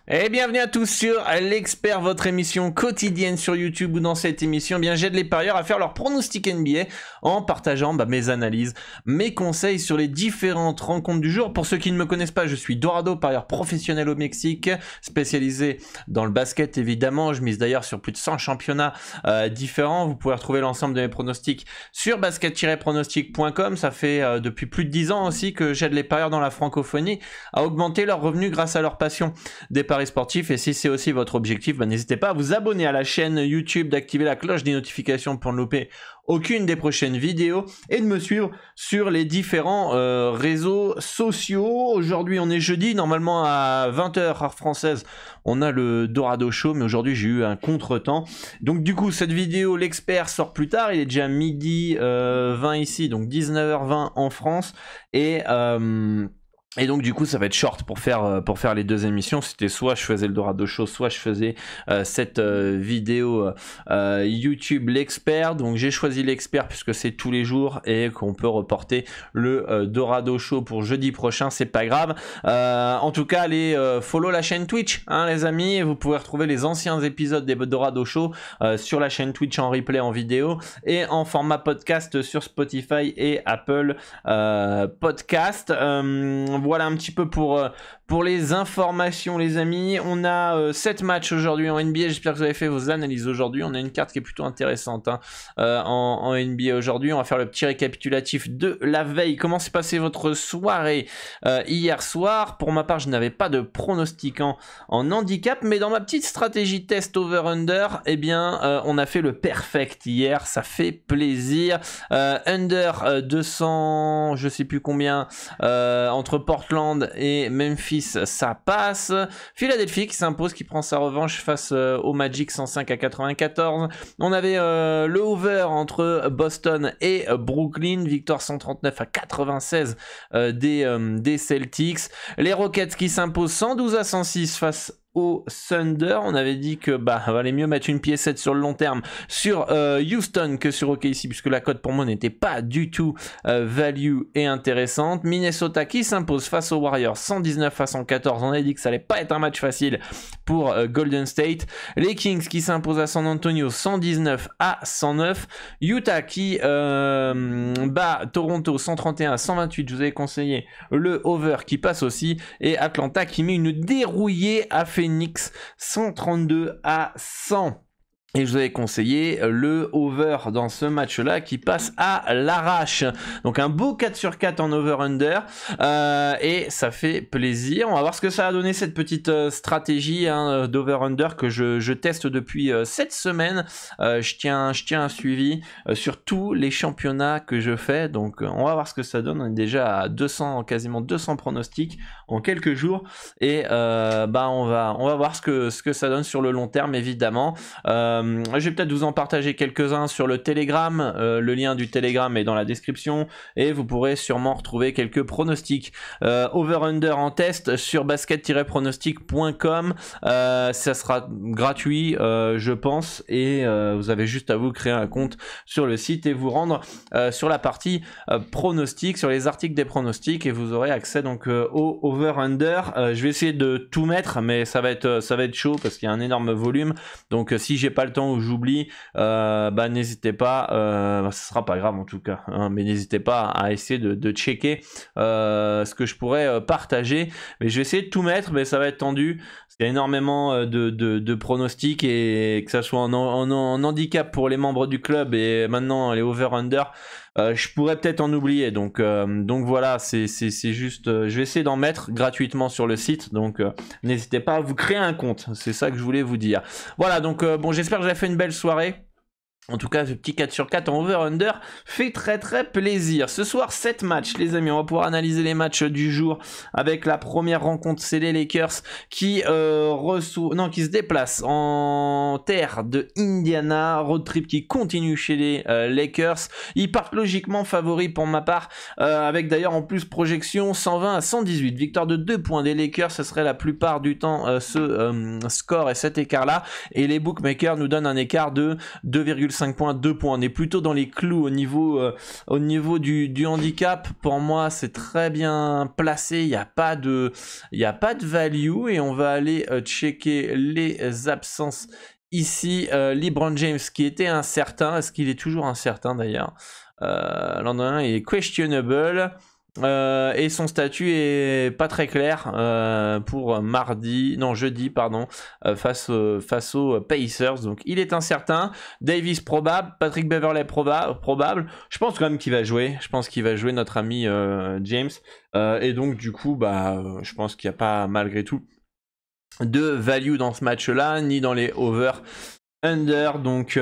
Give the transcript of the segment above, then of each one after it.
Et bienvenue à tous sur l'Expert, votre émission quotidienne sur YouTube, où dans cette émission, j'aide les parieurs à faire leur pronostic NBA en partageant mes analyses, mes conseils sur les différentes rencontres du jour. Pour ceux qui ne me connaissent pas, je suis Dorado, parieur professionnel au Mexique, spécialisé dans le basket évidemment. Je mise d'ailleurs sur plus de 100 championnats différents. Vous pouvez retrouver l'ensemble de mes pronostics sur basket-pronostic.com. Ça fait depuis plus de 10 ans aussi que j'aide les parieurs dans la francophonie à augmenter leurs revenus grâce à leur passion des paris sportifs. Et si c'est aussi votre objectif, n'hésitez pas à vous abonner à la chaîne YouTube, d'activer la cloche des notifications pour ne louper aucune des prochaines vidéos et de me suivre sur les différents réseaux sociaux. Aujourd'hui on est jeudi, normalement à 20h heure française on a le Dorado Show, mais aujourd'hui j'ai eu un contretemps, donc du coup cette vidéo l'expert sort plus tard. Il est déjà midi 20 ici, donc 19h20 en France, et donc du coup ça va être short pour faire les deux émissions. C'était soit je faisais le Dorado Show, soit je faisais cette vidéo YouTube l'expert. Donc j'ai choisi l'expert puisque c'est tous les jours et qu'on peut reporter le Dorado Show pour jeudi prochain, c'est pas grave. En tout cas allez follow la chaîne Twitch les amis, et vous pouvez retrouver les anciens épisodes des Dorado Show sur la chaîne Twitch en replay, en vidéo et en format podcast sur Spotify et Apple Podcast. Voilà un petit peu pour les informations les amis. On a 7 matchs aujourd'hui en NBA, j'espère que vous avez fait vos analyses aujourd'hui. On a une carte qui est plutôt intéressante en NBA aujourd'hui. On va faire le petit récapitulatif de la veille. Comment s'est passée votre soirée hier soir? Pour ma part, je n'avais pas de pronostic en handicap, mais dans ma petite stratégie test over-under, on a fait le perfect hier, ça fait plaisir. Under 200, je sais plus combien, entre Portland et Memphis, ça passe. Philadelphie qui s'impose, qui prend sa revanche face au Magic 105-94. On avait le over entre Boston et Brooklyn, victoire 139-96 des Celtics. Les Rockets qui s'imposent 112-106 face au Thunder. On avait dit que valait mieux mettre une piécette sur le long terme sur Houston que sur OKC, puisque la cote pour moi n'était pas du tout value et intéressante. Minnesota qui s'impose face aux Warriors 119-114. On avait dit que ça allait pas être un match facile pour Golden State. Les Kings qui s'imposent à San Antonio 119-109. Utah qui bat Toronto 131-128. Je vous avais conseillé le over qui passe aussi, et Atlanta qui met une dérouillée à Phoenix 132-100. Et je vous avais conseillé le over dans ce match-là qui passe à l'arrache. Donc un beau 4 sur 4 en over-under. Et ça fait plaisir. On va voir ce que ça a donné, cette petite stratégie d'over-under que je teste depuis cette semaine. Je tiens un suivi sur tous les championnats que je fais. Donc on va voir ce que ça donne. On est déjà à 200, quasiment 200 pronostics en quelques jours. Et on va voir ce que ça donne sur le long terme, évidemment. Je vais peut-être vous en partager quelques-uns sur le Telegram. Le lien du Telegram est dans la description et vous pourrez sûrement retrouver quelques pronostics over-under en test sur basket-pronostic.com. Ça sera gratuit je pense, et vous avez juste à vous créer un compte sur le site et vous rendre sur la partie pronostic, sur les articles des pronostics, et vous aurez accès donc au over-under. Je vais essayer de tout mettre, mais ça va être chaud parce qu'il y a un énorme volume. Donc si j'ai pas le temps ou j'oublie, n'hésitez pas, ce sera pas grave en tout cas, mais n'hésitez pas à essayer de checker ce que je pourrais partager. Mais je vais essayer de tout mettre, mais ça va être tendu. Il y a énormément de pronostics, et que ça soit en handicap pour les membres du club et maintenant les over-under, je pourrais peut-être en oublier. Donc voilà, c'est juste, je vais essayer d'en mettre gratuitement sur le site. Donc n'hésitez pas à vous créer un compte. C'est ça que je voulais vous dire. Voilà, donc j'espère que j'ai fait une belle soirée. En tout cas, ce petit 4 sur 4 en over-under fait très très plaisir. Ce soir, 7 matchs, les amis. On va pouvoir analyser les matchs du jour avec la première rencontre. C'est les Lakers qui se déplacent en terre de Indiana. Road trip qui continue chez les Lakers. Ils partent logiquement favoris pour ma part, avec d'ailleurs en plus projection 120-118. Victoire de 2 points des Lakers, ce serait la plupart du temps ce score et cet écart-là. Et les bookmakers nous donnent un écart de 2,5 2,5 points, 2 points. On est plutôt dans les clous au niveau du handicap. Pour moi, c'est très bien placé. Il n'y a pas de value. Et on va aller checker les absences ici. LeBron James qui était incertain. Est-ce qu'il est toujours incertain d'ailleurs? L'an dernier, il est questionable. Et son statut est pas très clair pour jeudi pardon, face aux Pacers, donc il est incertain. Davis probable, Patrick Beverley probable. Je pense quand même qu'il va jouer. Je pense qu'il va jouer notre ami James. Et donc du coup je pense qu'il n'y a pas malgré tout de value dans ce match là, ni dans les over under, donc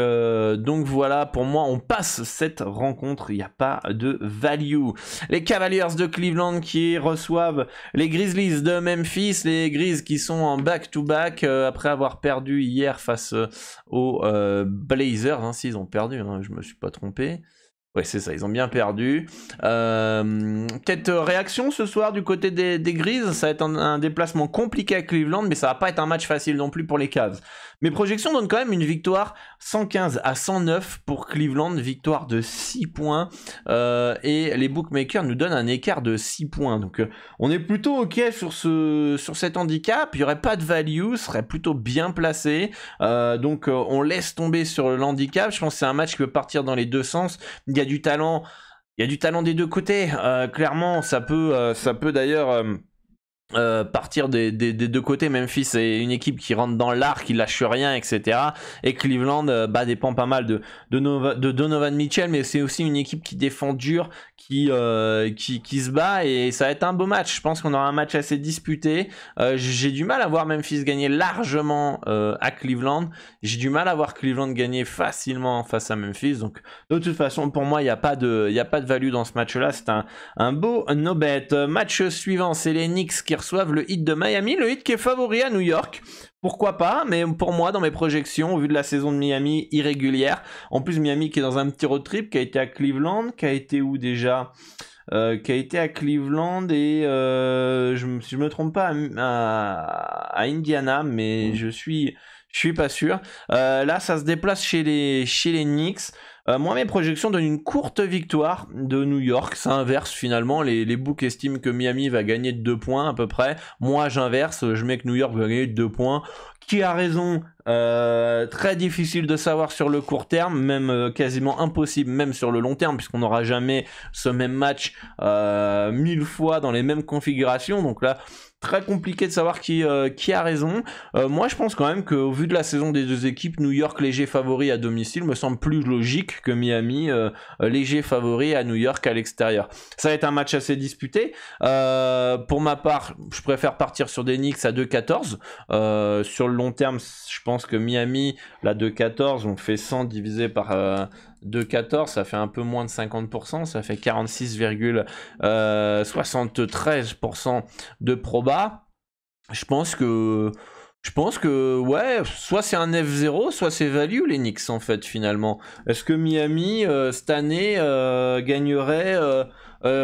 voilà, pour moi on passe cette rencontre, il n'y a pas de value. Les Cavaliers de Cleveland qui reçoivent les Grizzlies de Memphis, les Grizz qui sont en back-to-back après avoir perdu hier face aux Blazers, hein, s'ils ont perdu, hein, je me suis pas trompé. Ouais, c'est ça, ils ont bien perdu. Peut-être réaction ce soir du côté des Grizz. Ça va être un déplacement compliqué à Cleveland, mais ça va pas être un match facile non plus pour les Cavs. Mes projections donnent quand même une victoire 115-109 pour Cleveland, victoire de 6 points. Et les bookmakers nous donnent un écart de 6 points. Donc on est plutôt ok sur cet handicap. Il n'y aurait pas de value, serait plutôt bien placé. Donc on laisse tomber sur l'handicap. Je pense que c'est un match qui peut partir dans les deux sens. Il y a du talent des deux côtés. Clairement, ça peut d'ailleurs partir des deux côtés. Memphis est une équipe qui rentre dans l'arc, qui lâche rien, etc. Et Cleveland dépend pas mal de Donovan Mitchell, mais c'est aussi une équipe qui défend dur, qui se bat, et ça va être un beau match. Je pense qu'on aura un match assez disputé. J'ai du mal à voir Memphis gagner largement à Cleveland. J'ai du mal à voir Cleveland gagner facilement face à Memphis. Donc de toute façon, pour moi, il n'y a pas de value dans ce match-là. C'est un beau no-bet. Match suivant, c'est les Knicks qui reçoivent le Heat de Miami. Le Heat qui est favori à New York. Pourquoi pas, mais pour moi, dans mes projections, au vu de la saison de Miami irrégulière, en plus Miami qui est dans un petit road trip, qui a été à Cleveland, qui a été où déjà qui a été à Cleveland et je me trompe pas à Indiana, mais je suis pas sûr. Là, ça se déplace chez les Knicks. Moi, mes projections donnent une courte victoire de New York. Ça inverse finalement. Les books estiment que Miami va gagner de 2 points à peu près. Moi, j'inverse. Je mets que New York va gagner de 2 points. Qui a raison? Très difficile de savoir sur le court terme, même quasiment impossible même sur le long terme, puisqu'on n'aura jamais ce même match 1000 fois dans les mêmes configurations. Donc là, très compliqué de savoir qui a raison. Moi, je pense quand même qu'au vu de la saison des deux équipes, New York léger favori à domicile me semble plus logique que Miami léger favori à New York à l'extérieur. Ça va être un match assez disputé. Pour ma part, je préfère partir sur des Knicks à 2,14. Sur le long terme, je pense que Miami, la 2,14, on fait 100 divisé par 2,14, ça fait un peu moins de 50%, ça fait 46,73% de proba. Je pense que ouais, soit c'est un F0, soit c'est value les Knicks en fait finalement. Est-ce que Miami cette année gagnerait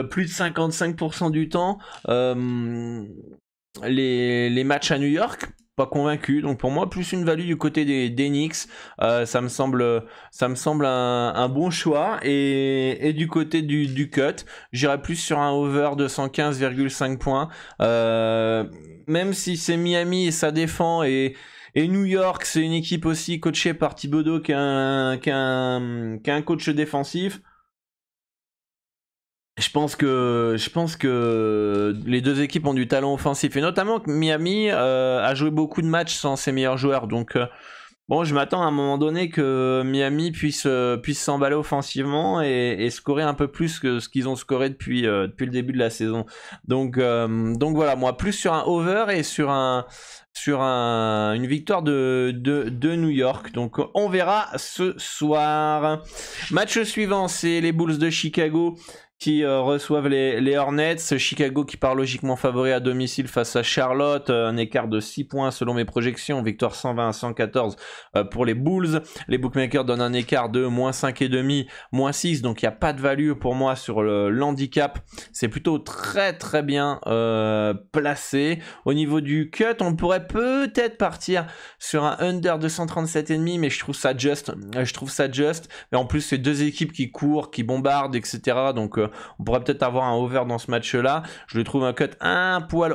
plus de 55% du temps les matchs à New York? Pas convaincu, donc pour moi plus une value du côté des Knicks. Ça me semble un bon choix, et du côté du cut, j'irais plus sur un over de 115,5 points. Même si c'est Miami et ça défend, et New York c'est une équipe aussi coachée par Thibodeau qui est un coach défensif. Je pense que les deux équipes ont du talent offensif, et notamment que Miami a joué beaucoup de matchs sans ses meilleurs joueurs. Donc bon, je m'attends à un moment donné que Miami puisse s'emballer offensivement et scorer un peu plus que ce qu'ils ont scoré depuis le début de la saison. Donc voilà, moi plus sur un over et sur une victoire de New York. Donc on verra ce soir. Match suivant, c'est les Bulls de Chicago qui reçoivent les Hornets. Chicago qui part logiquement favori à domicile face à Charlotte. Un écart de 6 points selon mes projections. Victoire 120 à 114 pour les Bulls. Les bookmakers donnent un écart de -5,5, -6. Donc il n'y a pas de value pour moi sur l'handicap. C'est plutôt très très bien placé. Au niveau du cut, on pourrait peut-être partir sur un under de 137,5. Mais je trouve ça juste. Mais en plus, c'est deux équipes qui courent, qui bombardent, etc. Donc on pourrait peut-être avoir un over dans ce match-là. Je le trouve un cut un poil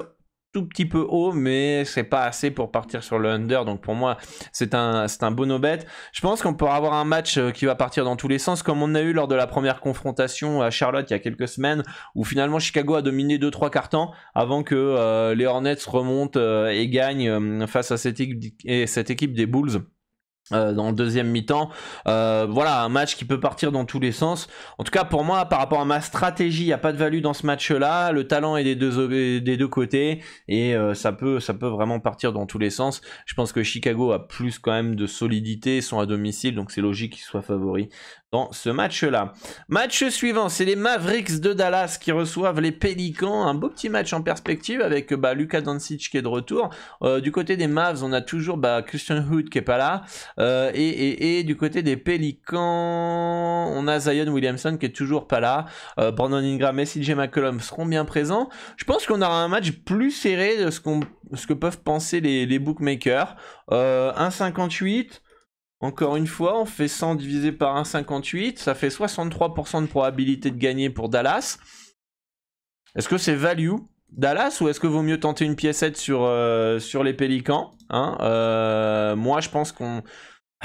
tout petit peu haut, mais c'est pas assez pour partir sur le under. Donc pour moi, c'est un bon no-bet. Je pense qu'on pourra avoir un match qui va partir dans tous les sens, comme on a eu lors de la première confrontation à Charlotte il y a quelques semaines, où finalement Chicago a dominé 2-3 quarts-temps avant que les Hornets remontent et gagnent face à cette équipe des Bulls. Dans le deuxième mi-temps, voilà, un match qui peut partir dans tous les sens. En tout cas, pour moi, par rapport à ma stratégie, il n'y a pas de value dans ce match-là. Le talent est des deux côtés et ça peut vraiment partir dans tous les sens. Je pense que Chicago a plus quand même de solidité, ils sont à domicile, donc c'est logique qu'ils soient favoris dans ce match-là. Match suivant, c'est les Mavericks de Dallas qui reçoivent les Pélicans. Un beau petit match en perspective avec Luka Doncic qui est de retour. Du côté des Mavs, on a toujours Christian Wood qui est pas là. Et du côté des Pélicans, on a Zion Williamson qui est toujours pas là. Brandon Ingram et CJ McCollum seront bien présents. Je pense qu'on aura un match plus serré de ce que peuvent penser les bookmakers. 1,58. Encore une fois, on fait 100 divisé par 1,58. Ça fait 63% de probabilité de gagner pour Dallas. Est-ce que c'est value Dallas ou est-ce que vaut mieux tenter une piécette sur les Pélicans, hein? Moi, je pense qu'on...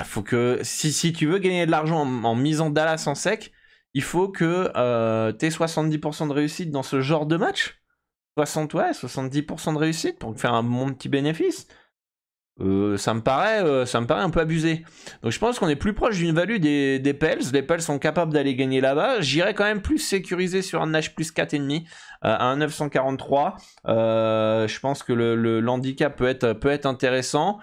faut que si tu veux gagner de l'argent en misant Dallas en sec, il faut que tu aies 70% de réussite dans ce genre de match. 70% de réussite pour faire un bon petit bénéfice. Ça me paraît un peu abusé. Donc je pense qu'on est plus proche d'une value des Pels. Les Pels sont capables d'aller gagner là-bas. J'irais quand même plus sécurisé sur un Nash plus 4,5 à 1,943. Je pense que l'handicap peut être intéressant.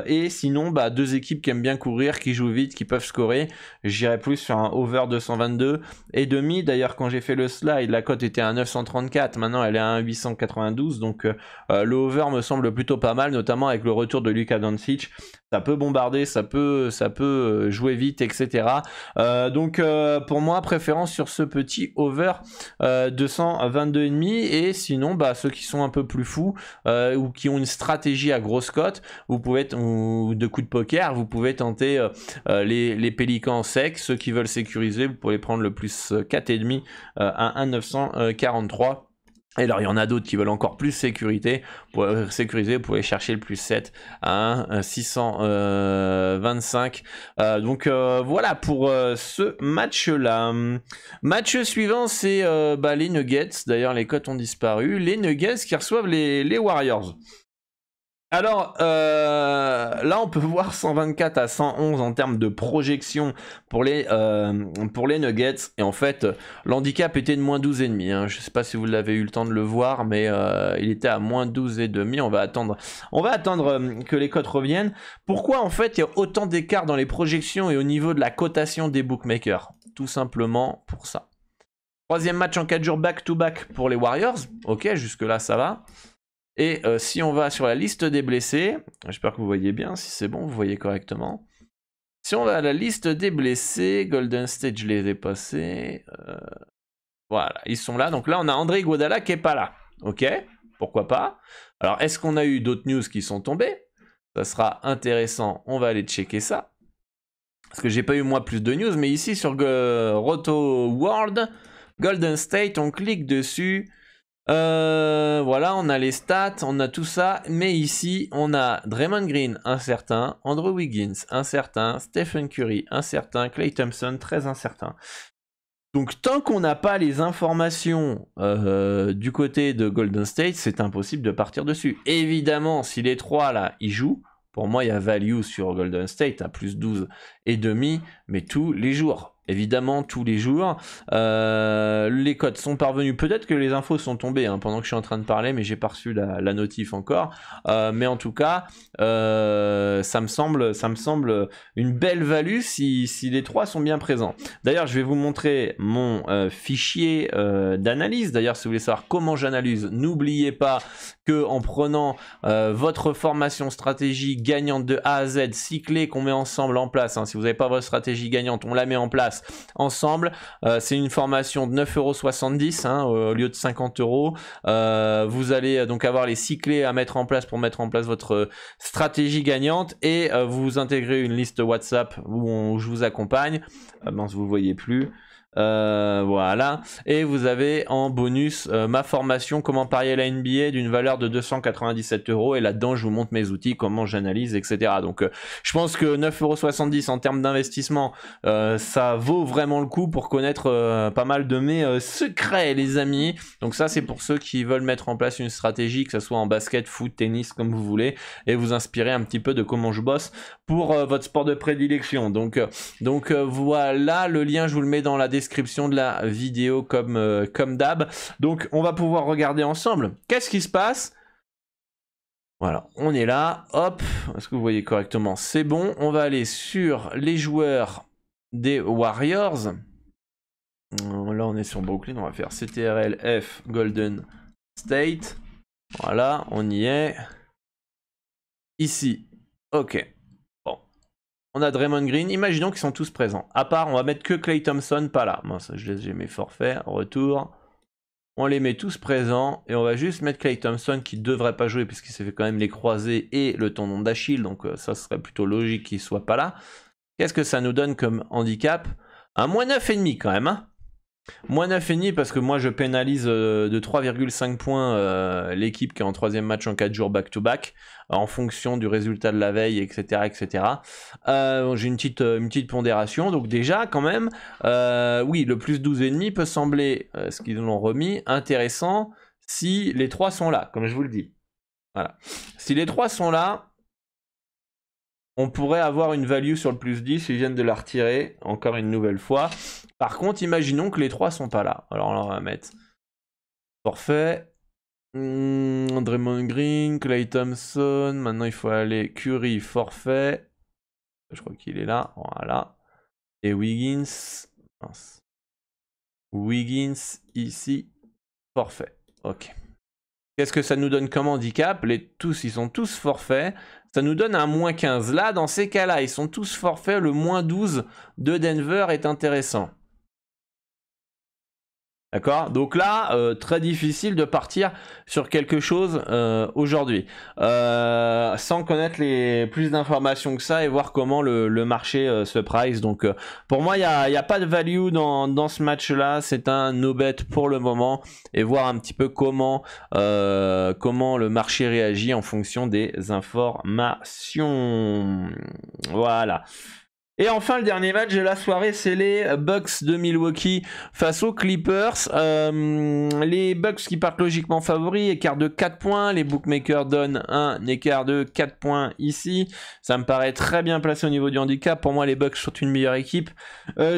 Et sinon, deux équipes qui aiment bien courir, qui jouent vite, qui peuvent scorer. J'irais plus sur un over de 122,5. D'ailleurs, quand j'ai fait le slide, la cote était à 934. Maintenant, elle est à 1,892. Donc le over me semble plutôt pas mal, notamment avec le retour de Luka Doncic. Ça peut bombarder, ça peut jouer vite, etc. Donc pour moi, préférence sur ce petit over 222,5. Et sinon, ceux qui sont un peu plus fous ou qui ont une stratégie à grosse cote, vous pouvez ou de coups de poker, vous pouvez tenter les Pélicans secs. Ceux qui veulent sécuriser, vous pouvez prendre le plus 4,5 à 1,943. Et alors il y en a d'autres qui veulent encore plus sécuriser, vous pouvez chercher le plus 7 à 1,625. Donc voilà pour ce match-là. Match suivant, c'est les Nuggets. D'ailleurs les cotes ont disparu. Les Nuggets qui reçoivent les Warriors. Alors là on peut voir 124 à 111 en termes de projection pour les Nuggets, et en fait l'handicap était de -12,5, hein. Je sais pas si vous l'avez eu le temps de le voir, mais il était à -12,5. On va attendre que les cotes reviennent. Pourquoi en fait il y a autant d'écart dans les projections et au niveau de la cotation des bookmakers? Tout simplement pour ça. Troisième match en 4 jours back-to-back pour les Warriors. Ok, jusque là ça va. Et si on va sur la liste des blessés, j'espère que vous voyez bien, si c'est bon, vous voyez correctement. Si on va à la liste des blessés, Golden State, je les ai passés. Voilà, ils sont là. Donc là, on a André Iguodala qui n'est pas là. Ok, pourquoi pas. Alors, est-ce qu'on a eu d'autres news qui sont tombées? Ça sera intéressant, on va aller checker ça. Parce que j'ai pas eu moi plus de news, mais ici sur Roto World, Golden State, on clique dessus. Voilà, on a les stats, on a tout ça, mais ici on a Draymond Green incertain, Andrew Wiggins incertain, Stephen Curry incertain, Klay Thompson très incertain. Donc tant qu'on n'a pas les informations du côté de Golden State, c'est impossible de partir dessus. Évidemment, si les trois là ils jouent, pour moi il y a value sur Golden State à plus 12,5, mais tous les jours. évidemment tous les jours. Les codes sont parvenus, peut-être que les infos sont tombées hein, pendant que je suis en train de parler, mais j'ai pas reçu la notif encore. Mais en tout cas, ça me semble une belle value si les trois sont bien présents. D'ailleurs, je vais vous montrer mon fichier d'analyse. D'ailleurs, si vous voulez savoir comment j'analyse, n'oubliez pas que en prenant votre formation stratégie gagnante de A à Z, 6 clés qu'on met ensemble en place, hein, si vous n'avez pas votre stratégie gagnante, on la met en place ensemble. C'est une formation de 9,70 € hein, au lieu de 50 €. Vous allez donc avoir les 6 clés à mettre en place pour mettre en place votre stratégie gagnante et vous intégrez une liste WhatsApp où je vous accompagne. Mince, vous ne voyez plus. Voilà, et vous avez en bonus ma formation comment parier la NBA d'une valeur de 297 €, et là-dedans je vous montre mes outils, comment j'analyse, etc. Donc je pense que 9,70 € en termes d'investissement, ça vaut vraiment le coup pour connaître pas mal de mes secrets, les amis. Donc ça, c'est pour ceux qui veulent mettre en place une stratégie, que ce soit en basket, foot, tennis, comme vous voulez, et vous inspirer un petit peu de comment je bosse pour votre sport de prédilection. Donc voilà, le lien je vous le mets dans la description de la vidéo comme d'hab. Donc on va pouvoir regarder ensemble qu'est-ce qui se passe. Voilà, on est là, hop, est-ce que vous voyez correctement? C'est bon, on va aller sur les joueurs des Warriors. Là on est sur Brooklyn, on va faire CTRL F Golden State. Voilà, on y est. Ici, ok. On a Draymond Green, imaginons qu'ils sont tous présents. À part, on va mettre que Klay Thompson, pas là. Moi, ça, j'ai mes forfaits, retour. On les met tous présents et on va juste mettre Klay Thompson qui devrait pas jouer puisqu'il s'est fait quand même les croisés et le tendon d'Achille. Donc ça serait plutôt logique qu'il soit pas là. Qu'est-ce que ça nous donne comme handicap? Un moins 9,5 quand même. Hein, moins 9,5 parce que moi je pénalise de 3,5 points l'équipe qui est en troisième match en 4 jours back-to-back en fonction du résultat de la veille, etc. etc. J'ai une petite pondération, donc déjà quand même, oui, le plus 12,5 peut sembler, ce qu'ils l'ont remis, intéressant si les trois sont là, comme je vous le dis. Voilà. Si les trois sont là, on pourrait avoir une value sur le plus 10, ils viennent de la retirer, encore une nouvelle fois. Par contre, imaginons que les trois sont pas là. Alors là, on va mettre forfait. Draymond Green, Klay Thompson. Maintenant, il faut aller Curry, forfait. Je crois qu'il est là. Voilà. Et Wiggins. Mince. Wiggins, ici, forfait. Ok. Qu'est-ce que ça nous donne comme handicap? Ils sont tous forfaits. Ça nous donne un moins 15. Là, dans ces cas-là, ils sont tous forfaits. Le moins 12 de Denver est intéressant. D'accord? Donc là, très difficile de partir sur quelque chose aujourd'hui. Sans connaître plus d'informations que ça et voir comment le marché se price. Donc pour moi, il n'y a pas de value dans ce match-là. C'est un no-bet pour le moment. Et voir un petit peu comment le marché réagit en fonction des informations. Voilà. Et enfin, le dernier match de la soirée, c'est les Bucks de Milwaukee face aux Clippers. Les Bucks qui partent logiquement favoris, écart de 4 points. Les bookmakers donnent un écart de 4 points ici. Ça me paraît très bien placé au niveau du handicap. Pour moi, les Bucks sont une meilleure équipe,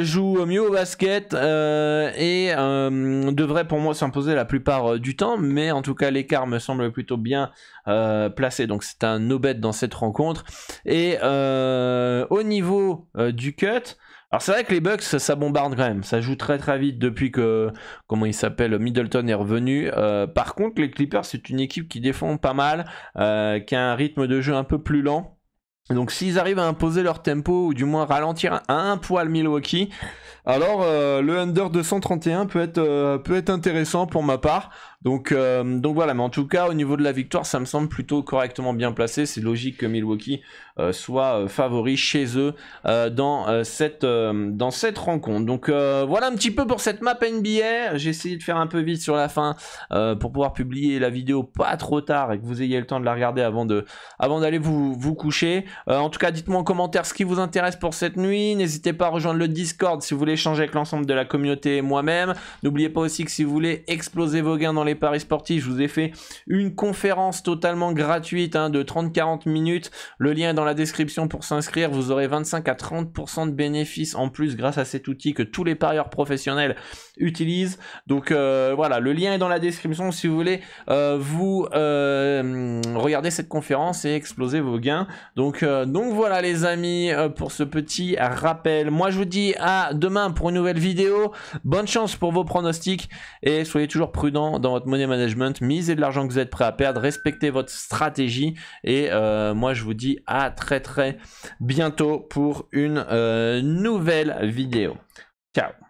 jouent mieux au basket et devraient pour moi s'imposer la plupart du temps. Mais en tout cas, l'écart me semble plutôt bien placé. Donc c'est un no-bet dans cette rencontre. Et au niveau du cut, alors c'est vrai que les Bucks ça bombarde quand même, ça joue très très vite depuis que, comment il s'appelle, Middleton est revenu. Par contre les Clippers c'est une équipe qui défend pas mal, qui a un rythme de jeu un peu plus lent. Donc s'ils arrivent à imposer leur tempo ou du moins ralentir un poil Milwaukee, alors le under 231 peut être intéressant pour ma part. Donc voilà, mais en tout cas au niveau de la victoire ça me semble plutôt correctement bien placé. C'est logique que Milwaukee soit favori chez eux dans cette rencontre. Donc voilà un petit peu pour cette map NBA. J'ai essayé de faire un peu vite sur la fin pour pouvoir publier la vidéo pas trop tard et que vous ayez le temps de la regarder avant d'aller vous coucher. En tout cas dites-moi en commentaire ce qui vous intéresse pour cette nuit. N'hésitez pas à rejoindre le Discord si vous voulez échanger avec l'ensemble de la communauté et moi-même. N'oubliez pas aussi que si vous voulez exploser vos gains dans les paris sportifs, je vous ai fait une conférence totalement gratuite de 30-40 minutes. Le lien est dans dans la description pour s'inscrire. Vous aurez 25 à 30% de bénéfices en plus grâce à cet outil que tous les parieurs professionnels utilisent. Donc voilà, le lien est dans la description si vous voulez regarder cette conférence et exploser vos gains. Donc voilà les amis, pour ce petit rappel. Moi je vous dis à demain pour une nouvelle vidéo. Bonne chance pour vos pronostics et soyez toujours prudent dans votre money management. Misez de l'argent que vous êtes prêt à perdre, respectez votre stratégie et moi je vous dis à très bientôt pour une nouvelle vidéo. Ciao.